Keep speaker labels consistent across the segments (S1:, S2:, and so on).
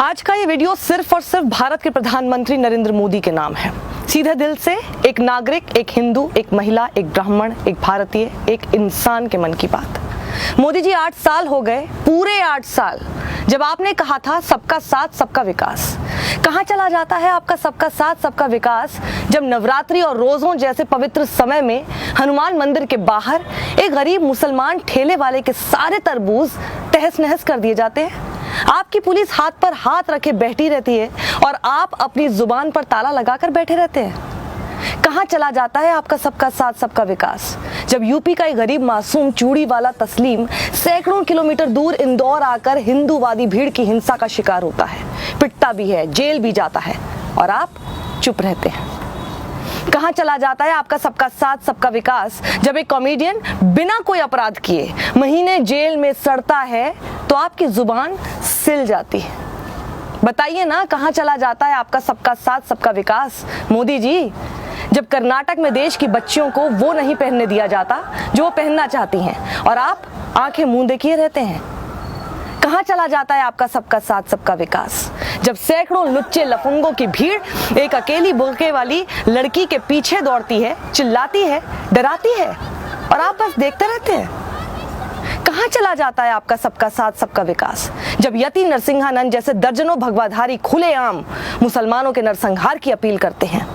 S1: आज का ये वीडियो सिर्फ और सिर्फ भारत के प्रधानमंत्री नरेंद्र मोदी के नाम है। सीधे दिल से एक नागरिक, एक हिंदू, एक महिला, एक ब्राह्मण, एक भारतीय, एक इंसान के मन की बात। मोदी जी 8 साल हो गए, पूरे 8 साल, जब आपने कहा था सबका साथ सबका विकास। कहाँ चला जाता है आपका सबका साथ सबका विकास, जब नवरात्रि और रोजों जैसे पवित्र समय में हनुमान मंदिर के बाहर एक गरीब मुसलमान ठेले वाले के सारे तरबूज तहस नहस कर दिए जाते हैं। आपकी पुलिस हाथ पर हाथ रखे बैठी रहती है और आप अपनी जुबान पर ताला लगाकर बैठे रहते हैं। कहाँ चला जाता है आपका सबका साथ सबका विकास, जब यूपी का एक गरीब मासूम चूड़ी वाला तस्लीम सैकड़ों किलोमीटर दूर इंदौर आकर हिंदूवादी भीड़ की हिंसा का शिकार होता है, पिटता भी है, जेल भी जाता है और आप चुप रहते हैं। कहाँ चला जाता है आपका सबका साथ सबका विकास, जब एक कॉमेडियन बिना कोई अपराध किए महीने जेल में सड़ता है तो आपकी जुबान सिल जाती है। बताइए ना, कहाँ चला जाता है आपका सबका साथ सबका विकास मोदी जी, जब कर्नाटक में देश की बच्चियों को वो नहीं पहनने दिया जाता जो वो पहनना चाहती हैं और आप आंखें मूंदे किए रहते हैं। कहाँ चला जाता है आपका सबका साथ सबका विकास, जब सैकड़ों लुच्चे लफंगों की भीड़ एक अकेली बुर्के वाली लड़की के पीछे दौड़ती है, चिल्लाती है, डराती है और आप बस देखते रहते हैं। कहाँ चला जाता है आपका सबका साथ सबका विकास, जब यति नरसिंहानंद जैसे दर्जनों भगवाधारी खुलेआम मुसलमानों के नरसंहार की अपील करते हैं।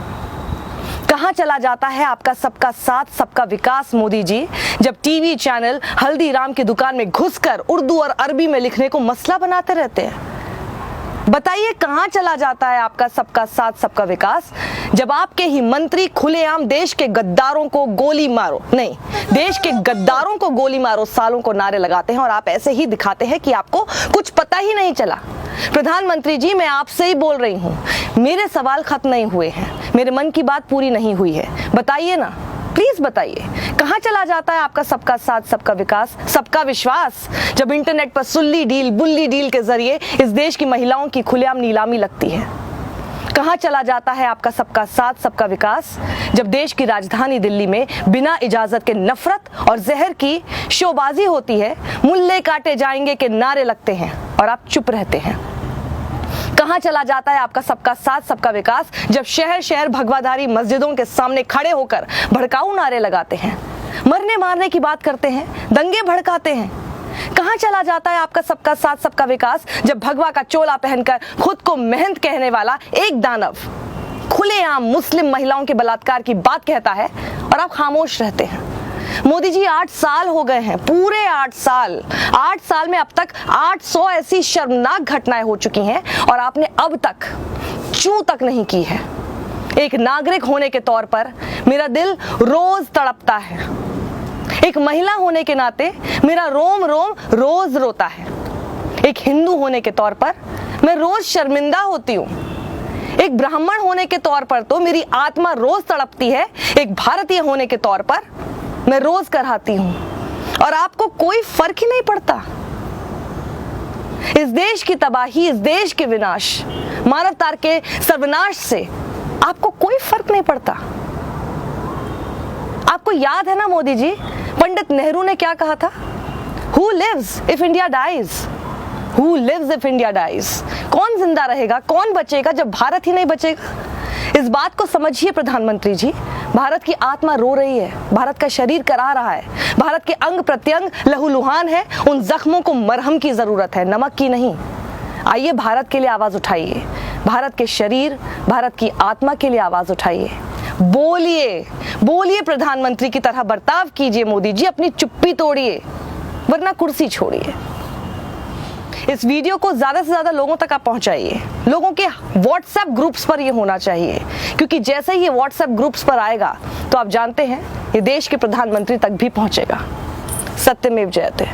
S1: कहाँ चला जाता है आपका सबका साथ सबका विकास मोदी जी, जब टीवी चैनल हल्दीराम की दुकान में घुसकर उर्दू और अरबी में लिखने को मसला बनाते रहते हैं। बताइए कहाँ चला जाता है आपका सबका साथ सबका विकास, जब आपके ही मंत्री खुलेआम देश के गद्दारों को गोली मारो, नहीं, देश के गद्दारों को गोली मारो सालों को नारे लगाते हैं और आप ऐसे ही दिखाते हैं कि आपको कुछ पता ही नहीं चला। प्रधानमंत्री जी, मैं आपसे ही बोल रही हूँ, मेरे सवाल खत्म नहीं हुए हैं, मेरे मन की बात पूरी नहीं हुई है। बताइए ना, प्लीज बताइए, कहाँ चला जाता है आपका सबका साथ सबका विकास, सबका विश्वास, जब इंटरनेट पर सुल्ली डील बुल्ली डील के जरिए इस देश की महिलाओं की खुलेआम नीलामी लगती है। कहाँ चला जाता है आपका सबका साथ सबका विकास, जब देश की राजधानी दिल्ली में बिना इजाजत के नफरत और जहर की शोबाजी होती है, मुल्ले काटे जाएंगे के नारे लगते हैं और आप चुप रहते हैं। कहाँ चला जाता है आपका सबका साथ सबका विकास, जब शहर शहर भगवाधारी मस्जिदों के सामने खड़े होकर भड़काऊ नारे लगाते हैं, मरने मारने की बात करते हैं, दंगे भड़काते हैं। कहाँ चला जाता है आपका सबका साथ सबका विकास, जब भगवा का चोला पहनकर खुद को मेहनत कहने वाला एक दानव खुलेआम मुस्लिम महिलाओं के बलात्कार की बात कहता है और आप खामोश रहते हैं। मोदी जी 8 साल हो गए हैं, पूरे 8 साल। 8 साल में अब तक 800 ऐसी शर्मनाक घटनाएं हो चुकी हैं और आपने अब तक चूं तक नहीं की है। एक नागरिक होने के तौर पर मेरा दिल रोज तड़पता है, एक महिला होने के नाते मेरा रोम रोम रोज रोता है, एक हिंदू होने के तौर पर मैं रोज शर्मिंदा होती हूँ, एक ब्राह्मण होने के तौर पर तो मेरी आत्मा रोज तड़पती है, एक भारतीय होने के तौर पर मैं रोज कराहती हूँ और आपको कोई फर्क ही नहीं पड़ता। इस देश की तबाही, इस देश के विनाश, मानवता के सर्वनाश से आपको कोई फर्क नहीं पड़ता। आपको याद है ना मोदी जी, पंडित नेहरू ने क्या कहा था? Who lives if India dies? Who lives if India dies? कौन जिंदा रहेगा, कौन बचेगा जब भारत ही नहीं बचेगा? इस बात को समझिए प्रधानमंत्री जी, भारत की आत्मा रो रही है, भारत का शरीर करा रहा है, भारत के अंग प्रत्यंग लहूलुहान है, उन जख्मों को मरहम की जरूरत है, नमक की नहीं। आइए भारत के लिए आवाज उठाइए, भारत के शरीर, भारत की आत्मा के लिए आवाज उठाइए। बोलिए, बोलिए, प्रधानमंत्री की तरह बर्ताव कीजिए मोदी जी, अपनी चुप्पी तोड़िए वरना कुर्सी छोड़िए। इस वीडियो को ज्यादा से ज्यादा लोगों तक आप पहुंचाइए, लोगों के व्हाट्सएप ग्रुप्स पर ये होना चाहिए, क्योंकि जैसे ही ये व्हाट्सएप ग्रुप्स पर आएगा तो आप जानते हैं ये देश के प्रधानमंत्री तक भी पहुंचेगा। सत्यमेव जयते।